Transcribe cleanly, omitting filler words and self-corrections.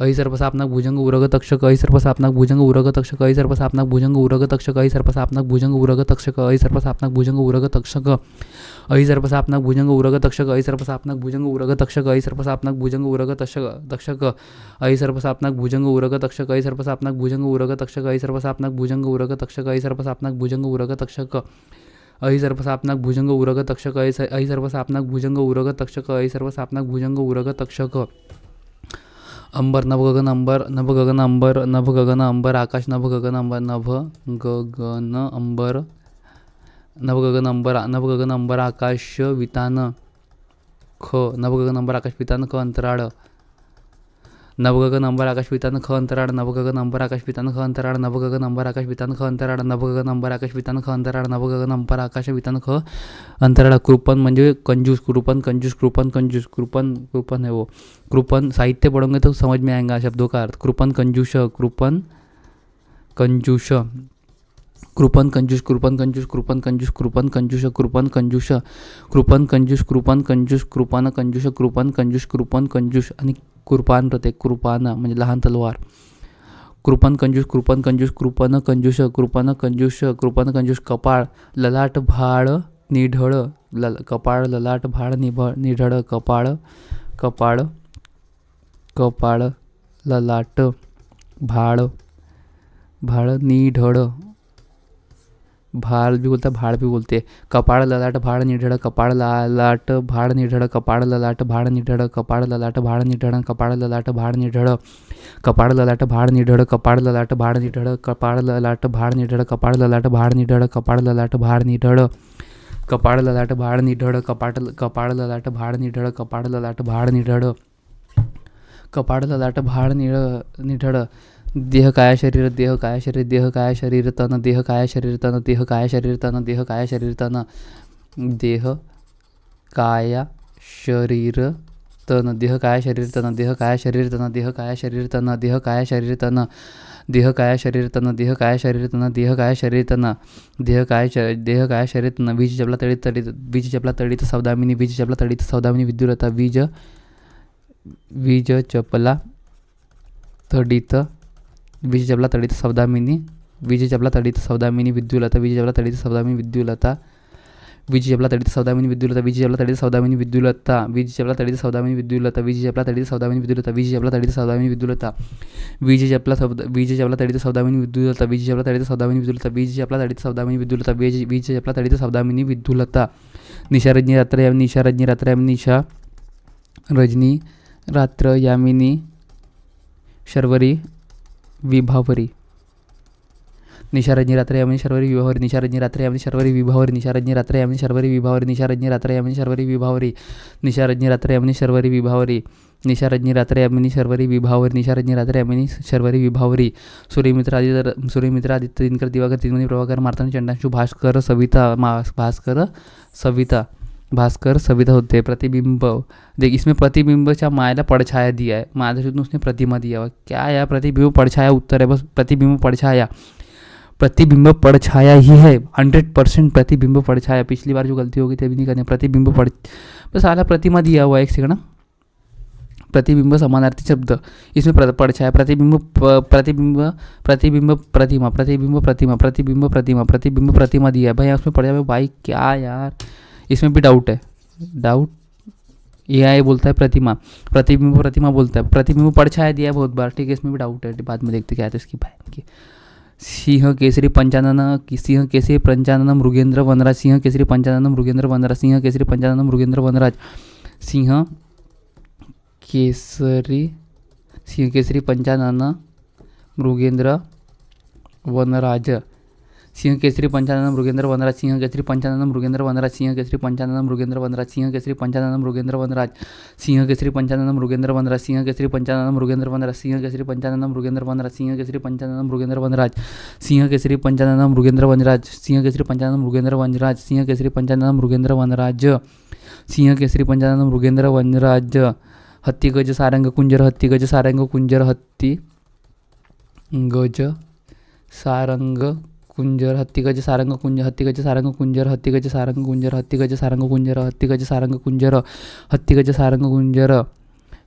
अहि सर्पसापनाक भुजंग उरग तक्षक अहि सर्पसापनाक भुजंग उरग तक्षक अहि सर्पसापनाक भुजंग उरग तक्षक अहि सर्पसापनाक भुजंग उरग तक्षक अहि सर्पसापनाक भुजंग उरग तक्षक अहि सर्पसापनाक भुजंग उरग तक्षक अहि सर्पसापनाक भुजंग उरग तक्षक अहि सर्पसापनाक भुजंग उरग तक्षक अहि सर्पसापनाक भुजंग उरग तक्षक अहि सर्पसापनाक भुजंग उरग तक्षक अहि सर्पसापनाक भुजंग उरग तक्षक अहि सर्पसापनाक भुजंग उरग तक्षक अहि सर्पसापनाक भुजंग उरग तक्षक अहि सर्पसापनाक भुजंग उरग तक्षक अहि सर्पसापनाक भुजंग उरग तक्षक अंबर नभ गगन अंबर नभ गगन अंबर नभ गगन अंबर आकाश नभ गगन अंबर नभ गगन अंबर नभ गगन अंबर नभ गगन अंबर आकाश वितान ख नभ गगन अंबर आकाश वितान ख अंतराळ नभ गगन अंबर आकाश वितान ख अंतराळ नभ गगन अंबर आकाश वितान ख अंतराळ नभ गगन अंबर आकाश वितान ख अंतराळ नभ गगन अंबर आकाश वितान ख अंतराळ नभ गगन अंबर आकाश वितान ख अंतराळ कृपन म्हणजे कंजूस कृपन कंजूस कृपन कंजूस कृपन कृपन है वो कृपन साहित्य पढ़ोगे तो समझ में आएगा शब्दों का अर्थ कृपन कंजूस कृपन कंजूस कृपन कंजूस कृपन कंजूस कृपन कंजूस कृपन कंजूस कृपन कंजूस कृपन कंजूस कृपन कंजूस कृपन कंजूस कृपन कंजूस कृपन कंजूस आणि कृपान प्रते कृपान म्हणजे लहान तलवार कृपन कंजूस कृपन कंजूस कृपन कंजूस कृपन कंजूस कृपन कंजूस कपाळ ललाट भाळ निढळ कपाळ ललाट भाळ निढळ कपाळ कपाळ कपाळ ललाट भाळ भाळ निढळ भाळ भी बोलता भाळ भी बोलते कपाळ ललाट भाळ निढळ कपाळ ललाट भाळ निढळ कपाळ ललाट भाळ निढळ कपाळ ललाट भाळ निढळ कपाळ ललाट भाळ निढळ कपाळ ललाट भाळ निढळ कपाळ ललाट भाळ निढळ कपाळ ललाट भाळ निढळ कपाळ ललाट भाळ निढळ कपाळ ललाट भाळ निढळ कपाळ ललाट भाळ निढळ कपाळ ललाट भाळ निढळ कपाळ ललाट भाळ निढळ कपाळ ललाट भाळ निढळ देह काया शरीर देह काया शरीर देह काया शरीर तन देह काया शरीर तन देह काया शरीर तन देह काया शरीर तन देह काया शरीर तन देह काया शरीर तन देह काया शरीर तन देह काया शरीर तन देह काया शरीर तन देह काया शरीर तन देह काया शरीर तन देह काया शरीर तन देह काया शरीर तन बीज चपला तडित सौदामिनी बीज चपला तडित सौदामिनी विद्युलता बीज चपला तडित बीज चपला तडित सौदामिनी बीज चपला तडित सौदामिनी विद्युलता बीज चपला तडित सौदामिनी विद्युलता बीज चपला तडित सौदामिनी विद्युलता बीज चपला तडित सौदामिनी विद्युलता बीज चपला तडित सौदामिनी विद्युलता बीज चपला तडित सौदामिनी विद्युलता बीज चपला तडित सौदामिनी विद्युलता बीज चपला तडित सौदामिनी विद्युलता बीज चपला तडित सौदामिनी विद्युलता बीज चपला तडित सौदामिनी विद्युलता बीज चपला तडित सौदामिनी विद्युलता निशा रजनी रात्र यामिनी निशा रजनी रात्र यामिनी निशा रजनी रात्र यामिनी शर्वरी विभावरी निशा रजनी रात्र यामिनी शर्वरी विभावरी निशा रजनी रात्र यामिनी शर्वरी विभावरी निशा रजनी रात्र यामिनी शर्वरी विभावरी निशा रजनी रात्र यामिनी शर्वरी विभावरी निशा रजनी रात्र यामिनी शर्वरी विभावरी निशा रजनी रात्र यामिनी शर्वरी विभावरी निशा रजनी रात्र यामिनी शर्वरी विभावरी सूर्यमित्र आदित्य दिनकर दिवाकर तिरुमणी प्रभाकर मार्तांड चंडांशु भास्कर सविता होते प्रतिबिंब देख इसमें प्रतिबिंब का मायला पड़छाया दिया है माधुरी उसने प्रतिमा दिया हुआ क्या है प्रतिबिंब पड़छाया उत्तर है बस प्रतिबिंब पड़छाया ही है 100% प्रतिबिंब पड़छाया पिछली बार जो गलती होगी थी अभी नहीं करनी प्रतिबिंब पड़ बस आला प्रतिमा दिया हुआ है एक सेकंड प्रतिबिंब समानार्थी शब्द इसमें पड़छाया प्रतिबिंब प्रतिमा दिया है भाई उसमें पड़ जाए भाई क्या यार इसमें भी डाउट AI बोलता है प्रतिबिंब बोलता है प्रतिबिंब पड़छाया दिया है बहुत बार ठीक है इसमें भी डाउट है बाद में देखते क्या है तो इसकी बहन की सिंह केसरी पंचानन मृगेंद्र वनराज सिंह केसरी पंचानन मृगेंद्र वनराज सिंह केसरी पंचानन मृगेंद्र वनराज सिंह केसरी पंचानन मृगेंद्र वनराज सिंह केसरी पंचानन मृगेंद्र वनराज सिंह केसरी पंचानन मृगेंद्र वनराज सिंह केसरी पंचानन मृगेंद्र वनराज सिंह केसरी पंचानन मृगेंद्र वनराज सिंह केसरी पंचानन मृगेंद्र वनराज सिंह केसरी पंचानन मृगेंद्र वनराज सिंह केसरी पंचानन मृगेंद्र वनराज सिंह केसरी पंचानन मृगेंद्र वनराज सिंह केसरी पंचानन मृगेंद्र वनराज सिंह केसरी पंचानन मृगेंद्र वनराज सिंह केसरी पंचानन मृगेंद्र वनराज सिंह केसरी पंचानन मृगेंद्र वनराज हत्ती गज सारंग कुंजर हत्ती गज सारंग कुंजर हत्ती गज सारंग कुंजर हत्ती गज सारंग कुंजर हत्ती गज सारंग कुंजर हत्ती गज सारंग कुंजर हत्ती गज सारंग कुंजर हत्ती गज सारंग कुंजर हत्ती गज सारंग कुंजर